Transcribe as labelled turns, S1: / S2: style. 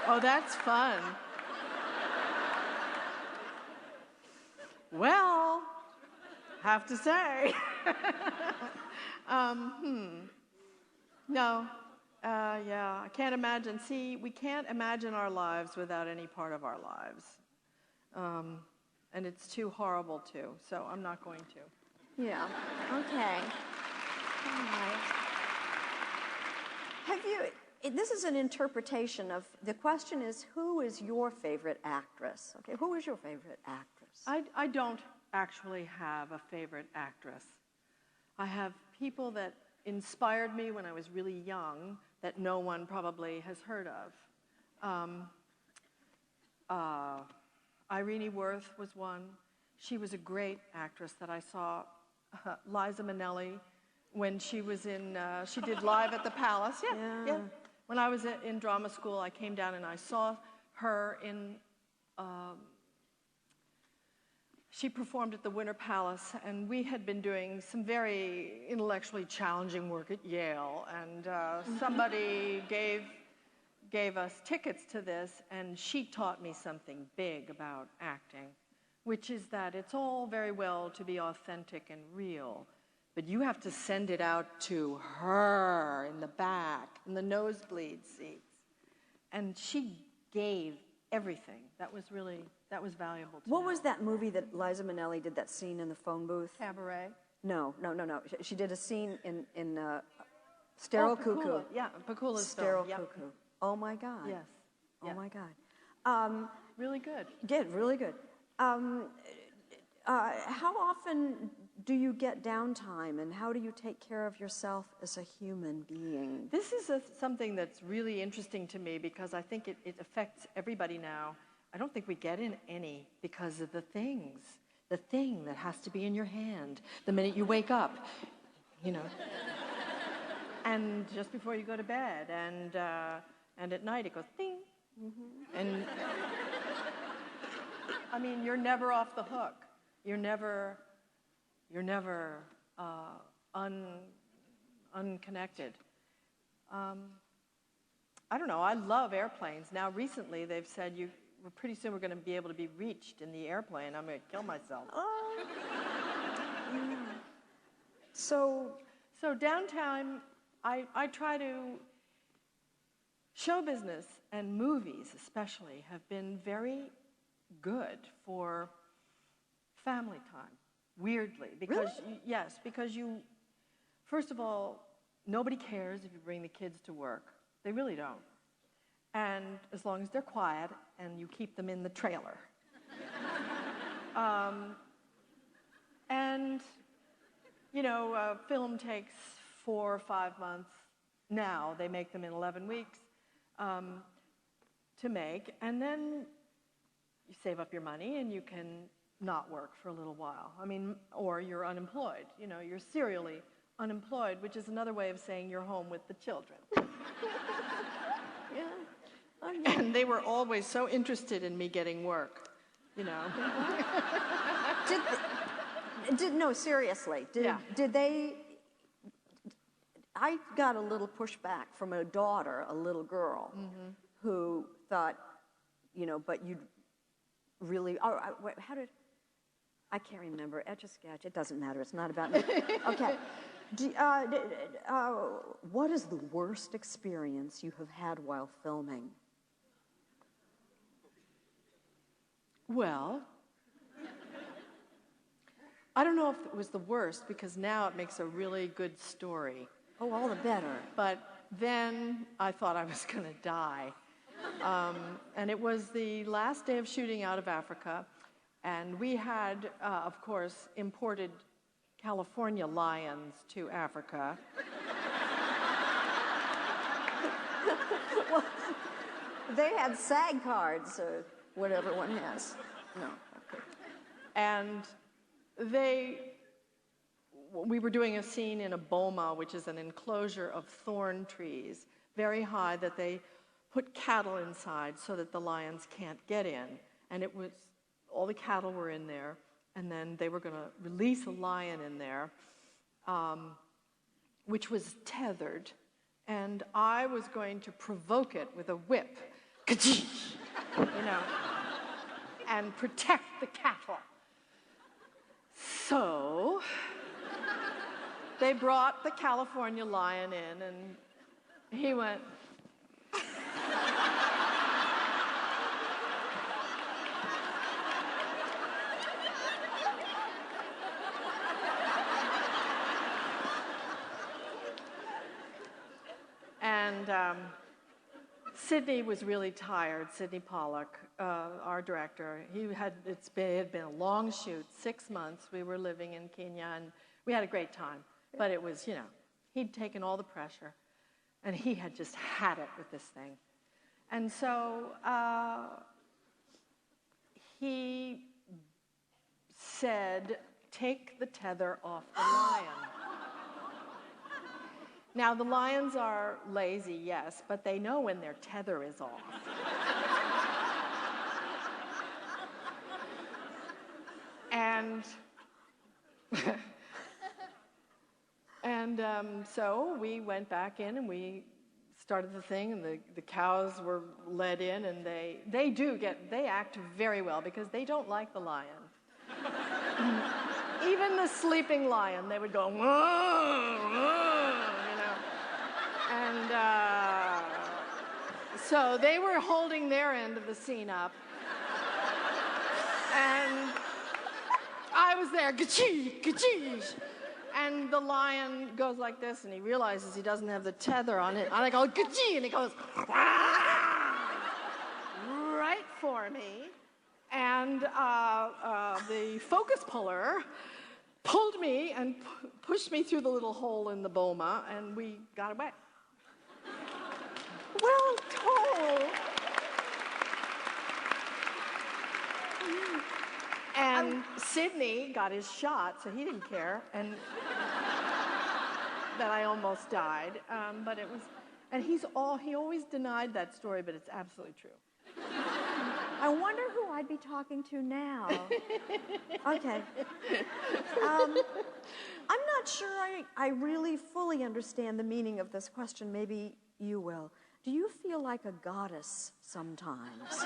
S1: Oh, that's fun. Well, have to say. No. Yeah, I can't imagine. See, we can't imagine our lives without any part of our lives. And it's too horrible to, so I'm not going to.
S2: Yeah, okay. All right. Have you, this is an interpretation of, the question is, who is your favorite actress? Okay, who is your favorite actress?
S1: I don't actually have a favorite actress. I have people that inspired me when I was really young that no one probably has heard of. Irene Worth was one. She was a great actress that I saw. Liza Minnelli, when she was in, she did Live at the Palace. Yeah. When I was in drama school, I came down and I saw her in, she performed at the Winter Palace, and we had been doing some very intellectually challenging work at Yale, and somebody gave us tickets to this, and she taught me something big about acting, which is that it's all very well to be authentic and real, but you have to send it out to her in the back, in the nosebleed seats. And she gave everything. That was valuable to me.
S2: What was that movie that Liza Minnelli did that scene in the phone booth?
S1: Cabaret?
S2: No. She did a scene in Sterile Cuckoo.
S1: Yeah, Pakula's
S2: Sterile
S1: film.
S2: Cuckoo. Oh my God.
S1: Yes.
S2: Oh my God.
S1: Really good.
S2: Really good. How often do you get downtime, and how do you take care of yourself as a human being?
S1: This is something that's really interesting to me because I think it affects everybody now. I don't think we get in any because of the thing that has to be in your hand the minute you wake up, you know. And just before you go to bed, and at night it goes ding. Mm-hmm. And I mean, you're never off the hook. You're never unconnected. I don't know. I love airplanes. Now, recently, they've said pretty soon we're going to be able to be reached in the airplane. I'm going to kill myself.
S2: Oh. Yeah. So
S1: downtime, I try to. Show business and movies, especially, have been very good for family time. Weirdly, because
S2: really?
S1: Because first of all, nobody cares if you bring the kids to work. They really don't. And as long as they're quiet and you keep them in the trailer. And, you know, a film takes 4 or 5 months. Now they make them in 11 weeks to make, and then you save up your money and you can not work for a little while. I mean, or you're unemployed. You know, you're serially unemployed, which is another way of saying you're home with the children. Yeah. And they were always so interested in me getting work, you know.
S2: No, seriously. Did they... I got a little pushback from a daughter, a little girl, who thought, you know, but you'd really... how did... I can't remember. Etch-a-sketch. It doesn't matter. It's not about me. Okay. What is the worst experience you have had while filming?
S1: Well, I don't know if it was the worst, because now it makes a really good story.
S2: Oh, all the better.
S1: But then I thought I was going to die. And it was the last day of shooting out of Africa, and we had, of course, imported California lions to Africa.
S2: Well, they had SAG cards, or whatever one has. No. Okay.
S1: And we were doing a scene in a boma, which is an enclosure of thorn trees, very high, that they put cattle inside so that the lions can't get in. And it was, all the cattle were in there, and then they were going to release a lion in there, which was tethered, and I was going to provoke it with a whip. you know, and protect the cattle. So they brought the California lion in, and he went, and Sidney was really tired. Sidney Pollock, our director, it had been a long shoot, 6 months. We were living in Kenya, and we had a great time. But it was, you know, he'd taken all the pressure, and he had just had it with this thing. And so he said, take the tether off the lion. Now, the lions are lazy, yes, but they know when their tether is off. So we went back in and we started the thing, and the cows were led in, and they act very well because they don't like the lion. Even the sleeping lion, they would go, whoa, whoa, you know. And so they were holding their end of the scene up. And I was there, ka-chee, ka-chee. And the lion goes like this, and he realizes he doesn't have the tether on it. And I go, ka-chee, and he goes, right for me. And the focus puller pulled me and pushed me through the little hole in the boma, and we got away. Well told. And Sidney got his shot, so he didn't care, and that I almost died. But it was, and he always denied that story, but it's absolutely true.
S2: I wonder who I'd be talking to now. Okay. I'm not sure I really fully understand the meaning of this question. Maybe you will. Do you feel like a goddess sometimes?